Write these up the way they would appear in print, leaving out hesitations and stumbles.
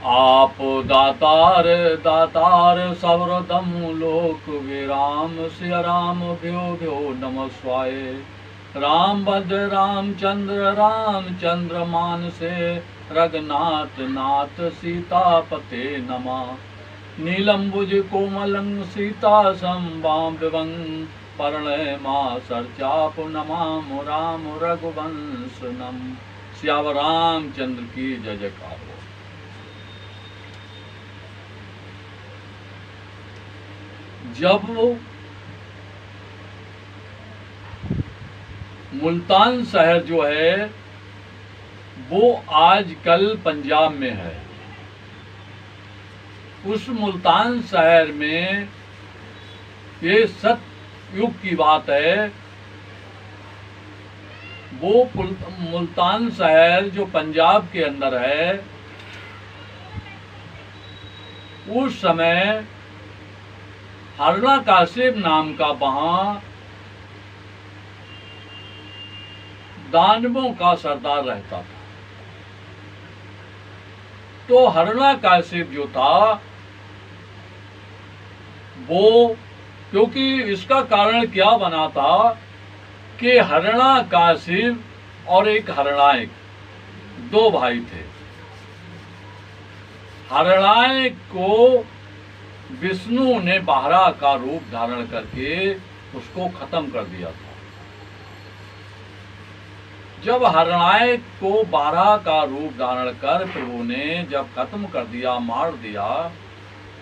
आप दातार दातार सर्वदम लोक विराम सिया राम भ्यो भ्यो नमः स्वाय। राम भद्र रामचंद्र मानसे रघुनाथ नाथ सीतापते नमः। नीलंबुज कोमलं सीता संवाम्बं पर्णय मां सर्चाप नमामि राम रघुवंशनम। श्याम रामचंद्र की जय जयकार हो। जब मुल्तान शहर जो है वो आजकल पंजाब में है, उस मुल्तान शहर में ये सतयुग की बात है। वो मुल्तान शहर जो पंजाब के अंदर है, उस समय हरना कासिम नाम का वहां दानवों का सरदार रहता था। तो हरना कासिम जो था वो, क्योंकि इसका कारण क्या बना था कि हरना कासिम और एक हरणायक, दो भाई थे। हरणायक को विष्णु ने बारह का रूप धारण करके उसको खत्म कर दिया था। जब हरणायक को बारह का रूप धारण कर प्रभु ने जब खत्म कर दिया, मार दिया,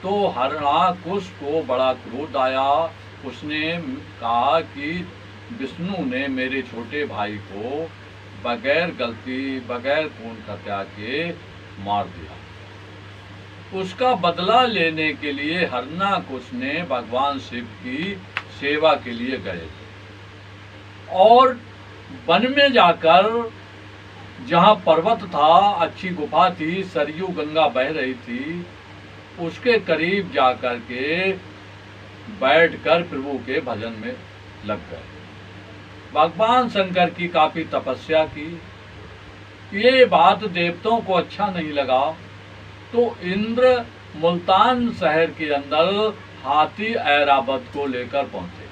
तो हरणाकुश को बड़ा क्रोध आया। उसने कहा कि विष्णु ने मेरे छोटे भाई को बगैर गलती, बगैर खून खत्या के मार दिया। उसका बदला लेने के लिए हरणाकुश ने भगवान शिव की सेवा के लिए गए और वन में जाकर, जहाँ पर्वत था, अच्छी गुफा थी, सरयू गंगा बह रही थी, उसके करीब जाकर के बैठकर प्रभु के भजन में लग गए। भगवान शंकर की काफी तपस्या की। ये बात देवताओं को अच्छा नहीं लगा, तो इंद्र मुल्तान शहर के अंदर हाथी ऐरावत को लेकर पहुंचे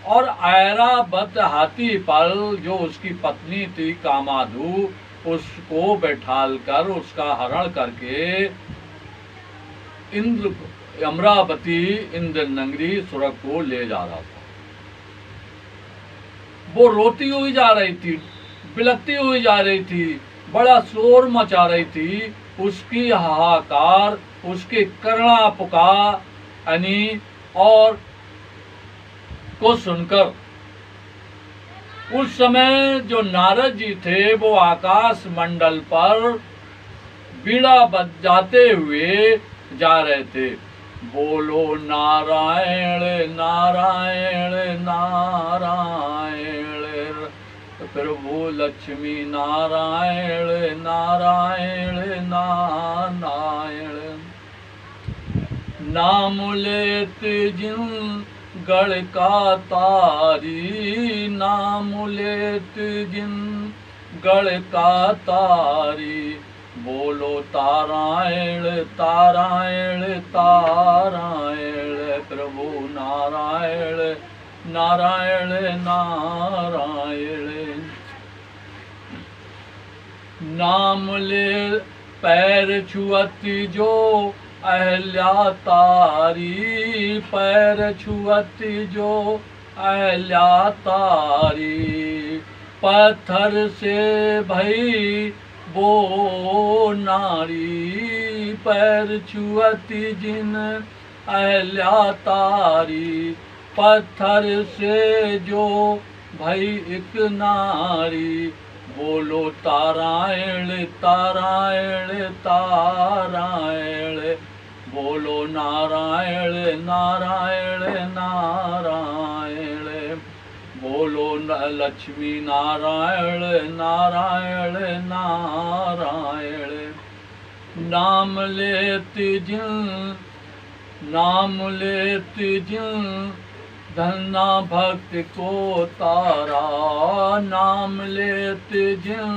और ऐरावत हाथी पर जो उसकी पत्नी थी कामाधु, उसको बैठालकर उसका हरण करके इंद्र अमरावती इंद्र नगरी स्वर्ग को ले जा रहा था। वो रोती हुई जा रही थी, बिलखती हुई जा रही थी, बड़ा शोर मचा रही थी। उसकी हाहाकार, उसके करुणा पुकार और को सुनकर उस समय जो नारद जी थे वो आकाश मंडल पर बीड़ा बजाते हुए जा रहे थे। बोलो नारायण नारायण नारायण प्रभु लक्ष्मी नारायण नारायण नारायण। नाम लेत जिन गढ़ का तारी, नाम लेत जिन गढ़ का तारी, बोलो तारायण तारायण तारायण प्रभु नारायण नारायण नारायण। नाम ले पैर छुअती जो अहल्या तारी, पैर छुअती जो अहल्या तारी, पत्थर से भई वो नारी, पैर छुअती जिन अहल्या तारी, पत्थर से जो भई एक नारी, बोलो तारायण तारायण तारायण, बोलो नारायण नारायण नारायण, बोलो लक्ष्मी नारायण नारायण नारायण। नाम लेती जिन, नाम लेती जिन धन्ना भक्त को तारा, नाम लेते जिन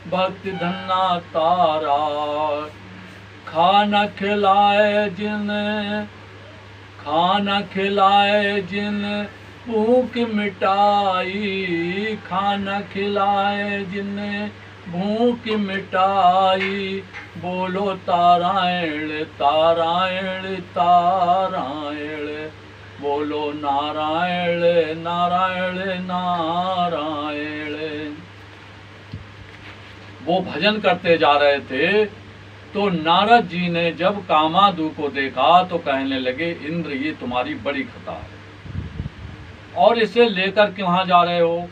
भक्त धन्ना तारा, खाना खिलाए जिन भूख मिटाई, खाना खिलाए जिन भूख मिटाई, बोलो तारायण तारायण तारायण, बोलो नारायण नारायण नारायण। वो भजन करते जा रहे थे तो नारद जी ने जब कामादू को देखा तो कहने लगे, इंद्र ये तुम्हारी बड़ी खता है और इसे लेकर कहाँ जा रहे हो?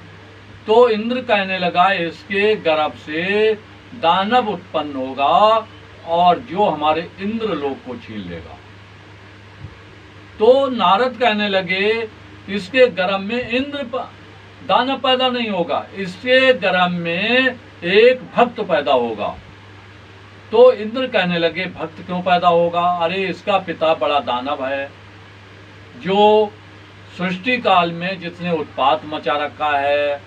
तो इंद्र कहने लगा, इसके गर्भ से दानव उत्पन्न होगा और जो हमारे इंद्र लोक को छीन लेगा। तो नारद कहने लगे, इसके गर्भ में दानव पैदा नहीं होगा, इसके गर्भ में एक भक्त पैदा होगा। तो इंद्र कहने लगे, भक्त क्यों पैदा होगा? अरे इसका पिता बड़ा दानव है, जो सृष्टि काल में जिसने उत्पात मचा रखा है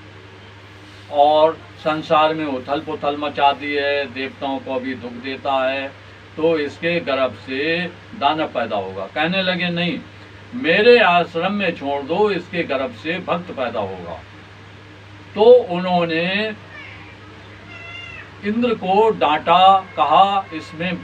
और संसार में उथल पुथल मचा दी है, देवताओं को भी दुख देता है, तो इसके गर्भ से दानव पैदा होगा। कहने लगे, नहीं, मेरे आश्रम में छोड़ दो, इसके गर्भ से भक्त पैदा होगा। तो उन्होंने इंद्र को डांटा, कहा इसमें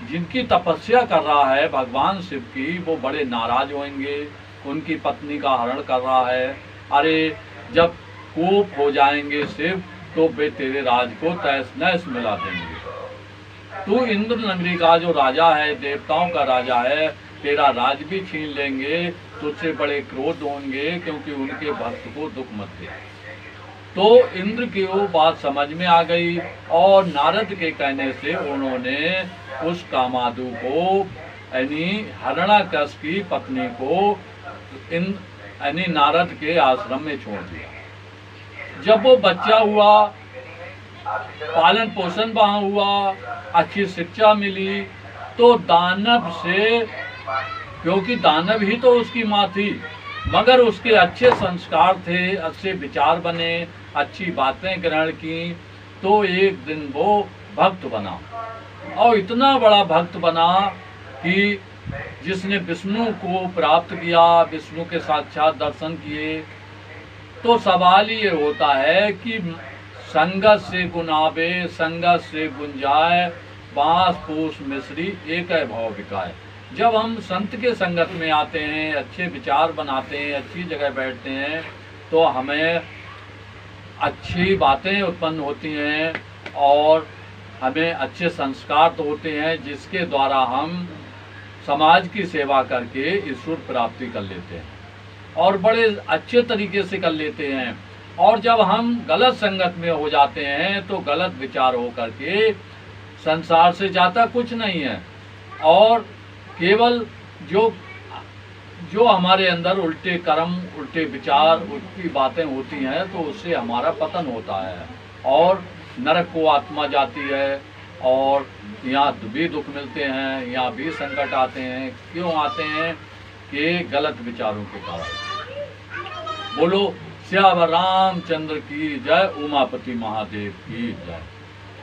जिनकी तपस्या कर रहा है भगवान शिव की, वो बड़े नाराज होंगे, उनकी पत्नी का हरण कर रहा है। अरे जब कोप हो जाएंगे शिव तो वे तेरे राज को तहस नहस मिला देंगे। तू इंद्र नगरी का जो राजा है, देवताओं का राजा है, तेरा राज भी छीन लेंगे, तुझसे बड़े क्रोध होंगे, क्योंकि उनके भक्त को दुख मत दे। तो इंद्र की वो बात समझ में आ गई और नारद के कहने से उन्होंने उस कामादू को यानी हिरण्याकश की पत्नी को यानी नारद के आश्रम में छोड़ दिया। जब वो बच्चा हुआ, पालन पोषण वहाँ हुआ, अच्छी शिक्षा मिली, तो दानव से, क्योंकि दानव ही तो उसकी माँ थी, मगर उसके अच्छे संस्कार थे, अच्छे विचार बने, अच्छी बातें ग्रहण की, तो एक दिन वो भक्त बना और इतना बड़ा भक्त बना कि जिसने विष्णु को प्राप्त किया, विष्णु के साक्षात दर्शन किए। तो सवाल ये होता है कि संगत से गुनाबे संगत से गुंजाए, बांस पूस मिश्री एक है भाव विकाय। जब हम संत के संगत में आते हैं, अच्छे विचार बनाते हैं, अच्छी जगह बैठते हैं, तो हमें अच्छी बातें उत्पन्न होती हैं और हमें अच्छे संस्कार तो होते हैं, जिसके द्वारा हम समाज की सेवा करके ईश्वर प्राप्ति कर लेते हैं और बड़े अच्छे तरीके से कर लेते हैं। और जब हम गलत संगत में हो जाते हैं तो गलत विचार हो करके संसार से जाता कुछ नहीं है, और केवल जो हमारे अंदर उल्टे कर्म, उल्टे विचार, उल्टी बातें होती हैं, तो उससे हमारा पतन होता है और नरक को आत्मा जाती है और यहाँ भी दुख मिलते हैं, यहाँ भी संकट आते हैं। क्यों आते हैं? कि गलत विचारों के कारण। बोलो श्याम रामचंद्र की जय, उमापति महादेव की जय।